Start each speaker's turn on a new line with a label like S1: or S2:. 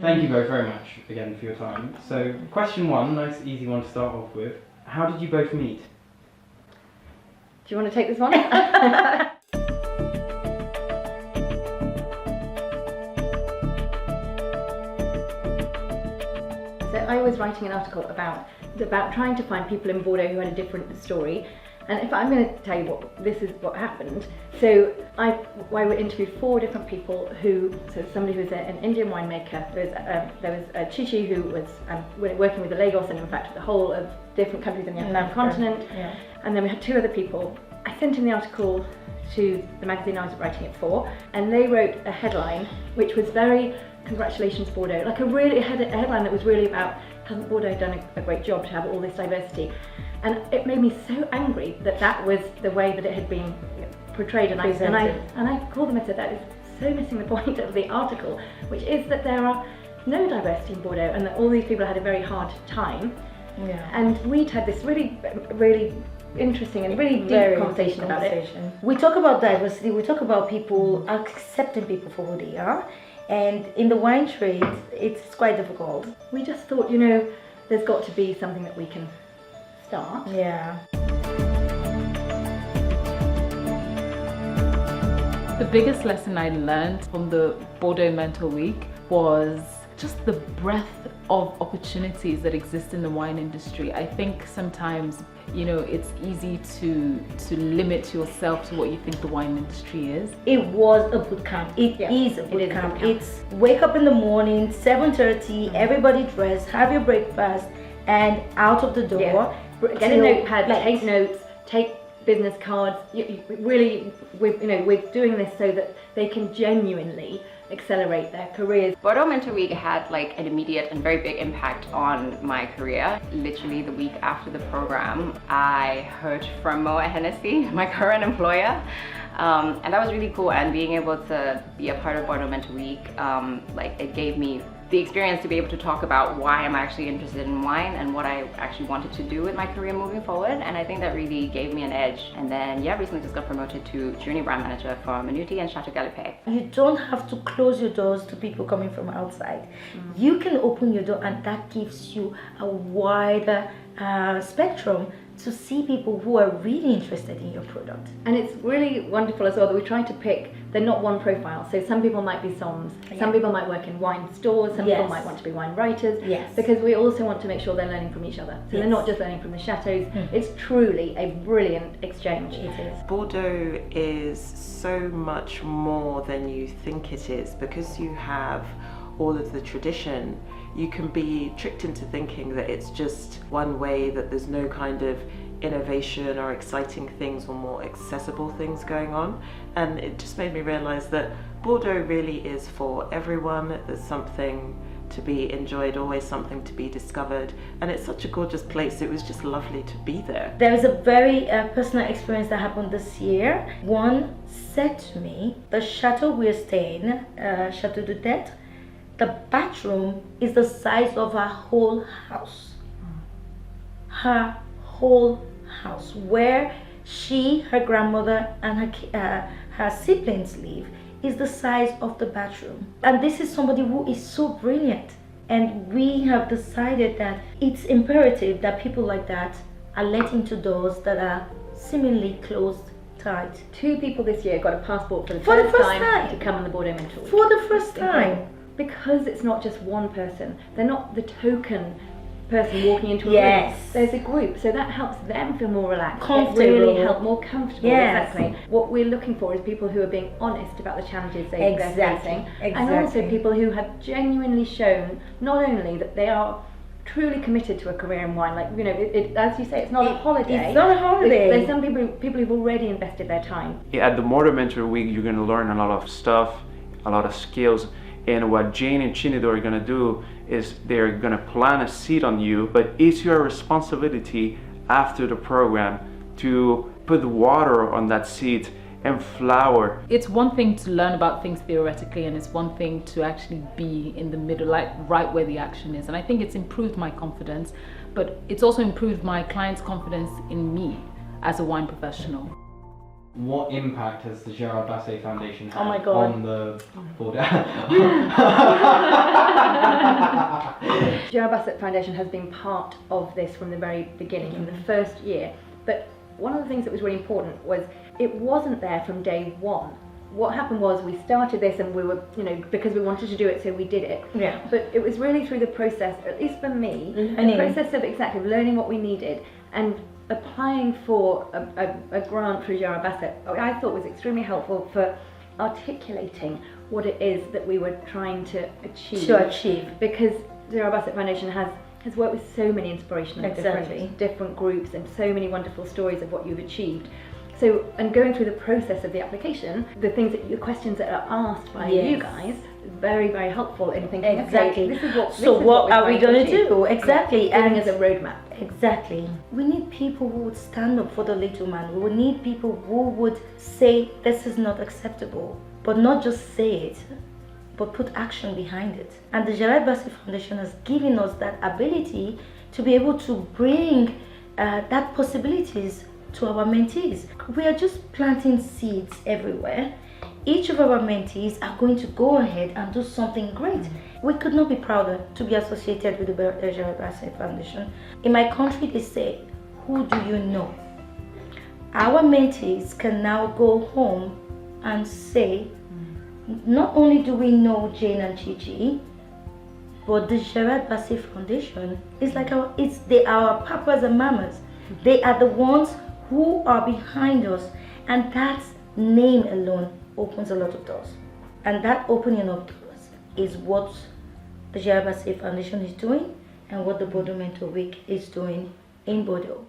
S1: Thank you both very much again for your time. So, question one, nice easy one to start off with. How did you both meet?
S2: Do you want to take this one? So I was writing an article about trying to find people in Bordeaux who had a different story. And if I'm going to tell you this is what happened. So I would interview 4 different people so somebody who was an Indian winemaker, there was Chichi who was working with the Lagos and in fact the whole of different countries in the African continent. Yeah. And then we had 2 other people. I sent in the article to the magazine I was writing it for, and they wrote a headline which was very congratulations Bordeaux, like a headline that was really about hasn't Bordeaux done a great job to have all this diversity. And it made me so angry that was the way that it had been portrayed, and I called them and said that is so missing the point of the article, which is that there are no diversity in Bordeaux and that all these people had a very hard time. Yeah. And we'd had this really, really interesting and really deep conversation about it.
S3: We talk about diversity, we talk about people accepting people for who they are, and in the wine trade it's quite difficult.
S2: We just thought, there's got to be something that we can start.
S3: Yeah.
S4: The biggest lesson I learned from the Bordeaux Mentor Week was just the breadth of opportunities that exist in the wine industry. I think sometimes, it's easy to limit yourself to what you think the wine industry is.
S3: It was a boot camp. It is a boot camp. It's wake up in the morning, 7:30, everybody dress, have your breakfast, and out of the door.
S2: Yeah. Get a notepad, take notes, take business cards. We're doing this so that they can genuinely accelerate their careers.
S5: Bordeaux Mentor Week had an immediate and very big impact on my career. Literally the week after the program, I heard from Moa Hennessy, my current employer, and that was really cool. And being able to be a part of Bordeaux Mentor Week, it gave me the experience to be able to talk about why I'm actually interested in wine and what I actually wanted to do with my career moving forward. And I think that really gave me an edge. And then, recently just got promoted to junior brand manager for Minuti and Chateau Galipet.
S3: You don't have to close your doors to people coming from outside. You can open your door, and that gives you a wider spectrum to see people who are really interested in your product.
S2: And it's really wonderful as well that we try to pick, they're not one profile. So some people might be somms, some people might work in wine stores, some people might want to be wine writers, because we also want to make sure they're learning from each other. So they're not just learning from the chateaus, it's truly a brilliant exchange.
S3: It is.
S6: Bordeaux is so much more than you think it is, because you have all of the tradition. You can be tricked into thinking that it's just one way, that there's no kind of innovation or exciting things or more accessible things going on. And it just made me realize that Bordeaux really is for everyone. There's something to be enjoyed, always something to be discovered. And it's such a gorgeous place. It was just lovely to be there.
S3: There was a very personal experience that happened this year. One said to me, the chateau we're staying, Chateau de Tête, the bathroom is the size of her whole house. Her whole house, where she, her grandmother, and her siblings live, is the size of the bathroom. And this is somebody who is so brilliant. And we have decided that it's imperative that people like that are let into doors that are seemingly closed tight.
S2: 2 people this year got a passport for the first time to come on the Bordeaux Mentor.
S3: For the first time.
S2: Because it's not just one person. They're not the token person walking into a room. There's a group, so that helps them feel more relaxed.
S3: Comfortable.
S2: It really helps more comfortable.
S3: Yes.
S2: Exactly. What we're looking for is people who are being honest about the challenges they're facing, and also people who have genuinely shown not only that they are truly committed to a career in wine, as you say, it's not a holiday.
S3: It's not a holiday.
S2: There's some people who've already invested their time.
S7: At the Bordeaux Mentor Week, you're going to learn a lot of stuff, a lot of skills. And what Jane and Chinedu are going to do is they're going to plant a seed on you, but it's your responsibility after the program to put water on that seed and flower.
S4: It's one thing to learn about things theoretically, and it's one thing to actually be in the middle, right where the action is. And I think it's improved my confidence, but it's also improved my clients' confidence in me as a wine professional.
S1: What impact has the Gérard Basset Foundation had
S3: Oh my God.
S1: on the Bordeaux?
S2: Gérard Basset Foundation has been part of this from the very beginning, from the first year. But one of the things that was really important was it wasn't there from day one. What happened was we started this and we were, because we wanted to do it, so we did it.
S3: Yeah.
S2: But it was really through the process, at least for me, the process of exactly learning what we needed and applying for a grant through Gérard Basset, I thought was extremely helpful for articulating what it is that we were trying to achieve. Because Gérard Basset Foundation has worked with so many inspirational different groups and so many wonderful stories of what you've achieved. So, and going through the process of the application, the questions that are asked by you guys, very, very helpful in thinking, okay, this is what
S3: are we going to do? Exactly.
S2: Giving us a roadmap.
S3: Exactly. We need people who would stand up for the little man. We would need people who would say, this is not acceptable, but not just say it, but put action behind it. And the Gérard Basset Foundation has given us that ability to be able to bring that possibilities to our mentees. We are just planting seeds everywhere. Each of our mentees are going to go ahead and do something great. We could not be prouder to be associated with the Gérard Basset Foundation. In my country, they say, who do you know? Our mentees can now go home and say, not only do we know Jane and Gigi, but the Gérard Basset Foundation is like they are our papas and mamas. They are the ones who are behind us, and that name alone opens a lot of doors. And that opening of doors is what the Gérard Basset Foundation is doing and what the Bordeaux Mentor Week is doing in Bordeaux.